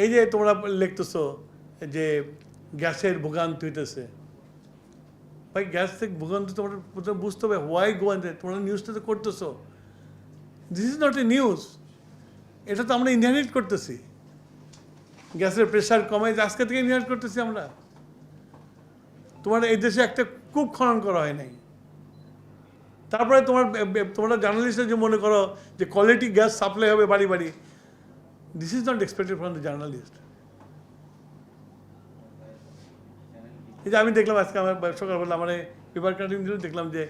এই যে তোমরা লিখতেছো যে গ্যাসের ভোগান্তি হইতেছে, ভাই গ্যাস থেকে ভোগান্তি তোমরা বুঝতে হবে হোয়াই গোয়ান্তে, তোমরা নিউজটা তো করতেছো, this is not a news, এটা তো আমরা ইনহেরিট করতেছি। গ্যাসের প্রেশার কমে আজকে থেকে ইনহেরিট করতেছি আমরা। তোমার এই দেশে একটা কূপ খনন করা হয় নাই। তারপরে তোমরা জার্নালিস্টরা যে মনে করো যে কোয়ালিটি গ্যাস সাপ্লাই হবে বাড়ি বাড়ি, this is not expected from the journalist. এই যে আমি দেখলাম আজকে আমার সকালবেলা আমার পেপার কাটিং দিল, দেখলাম যে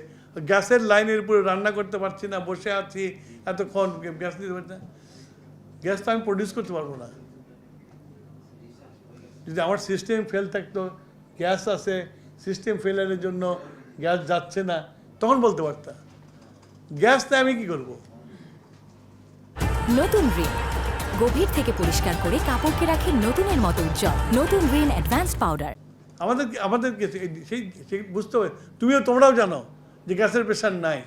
গ্যাসের লাইনের উপরে রান্না করতে পারছি না, বসে আছি এতক্ষণ, গ্যাস দিতে পারছি না। গ্যাস তো আমি প্রডিউস করতে পারবো না। যদি আমার সিস্টেম ফেল থাকতো, গ্যাস আছে, সিস্টেম ফেলারের জন্য গ্যাস যাচ্ছে না, তখন বলতে পারতাম। গ্যাসটা আমি কি করব? নতুন রিন গভীর থেকে পরিষ্কার করে কাপড়কে রাখে নতুনের মতো উজ্জ্বল। নতুন রিন অ্যাডভান্স পাউডার। আমাদেরকে সেই বুঝতে হবে, তোমরাও জানো যে গ্যাসের প্রেশার নাই,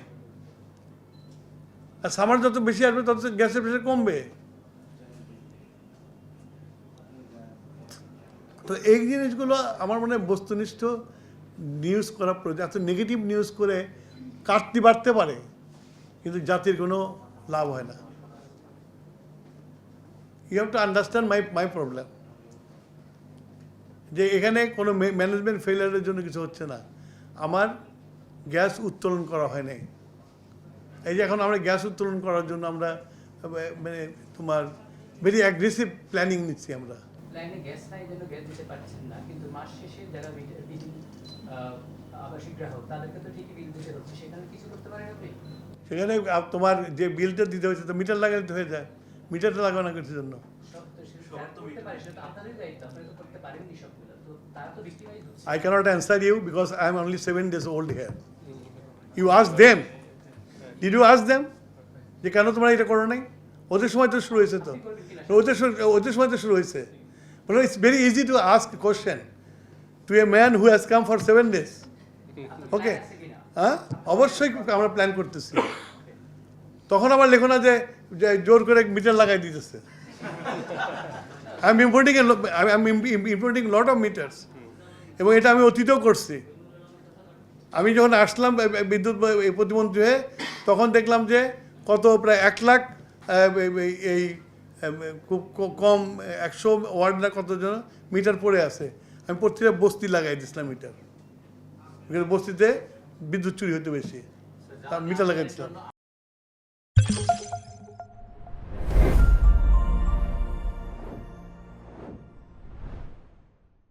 আর সামার যত বেশি আসবে তত গ্যাসের প্রেশার কমবে। তো এই জিনিসগুলো আমার মনে হয় বস্তুনিষ্ঠ নিউজ করা প্রয়োজন। এত নেগেটিভ নিউজ করে কাটতি বাড়তে পারে, কিন্তু জাতির কোনো লাভ হয় না। You have to understand my problem, যে এখানে কোনো ম্যানেজমেন্ট ফেলিয়ারের জন্য কিছু হচ্ছে না। আমার গ্যাস উত্তোলন করা হয় নাই। এই যে এখন আমরা গ্যাস উত্তোলন করার জন্য আমরা মানে তোমার ভেরি অ্যাগ্রেসিভ প্ল্যানিং নিচ্ছি আমরা। লাইনে গ্যাস নাই জন্য গ্যাস দিতে পারছেন না, কিন্তু মাস শেষে যারা আবাসিক গ্রাহক তাদেরকে তো ঠিকই বিল দিতে হচ্ছে, সেখানে কিছু করতে পারেন আপনি? সেখানে তোমার যে বিলটা দিতে হয়েছে তো মিটার লাগাতে হয়ে যায়, মিটারটা লাগানো কিছুর জন্য। I cannot answer you because I am only 7 days old here. You ask them. Did you ask them? যে কেন তোমরা এটা করো নাই? ওদের সময় তো শুরু হয়েছে, তো ওদের সময় তো শুরু হয়েছে। But it's very easy to ask a question to a man who has come for 7 days. Okay? হ্যাঁ, অবশ্যই আমরা প্ল্যান করতেছি। তখন আবার লেখো না যে জোর করে মিটার লাগাই দিতেছে। I'm importing lot of meters. এবং এটা আমি অতীতেও করছি। আমি যখন আসলাম বিদ্যুৎ প্রতিমন্ত্রী হয়ে, তখন দেখলাম যে কত প্রায় 1 লাখ এই খুব কম 100 ওয়ার্ড না কত জন মিটার পড়ে আছে। আমি প্রত্যেকটা বস্তি লাগাই দিয়েছিলাম মিটার, বস্তিতে বিদ্যুৎ চুরি হতে বেশি, মিটার লাগাই দিয়েছিলাম।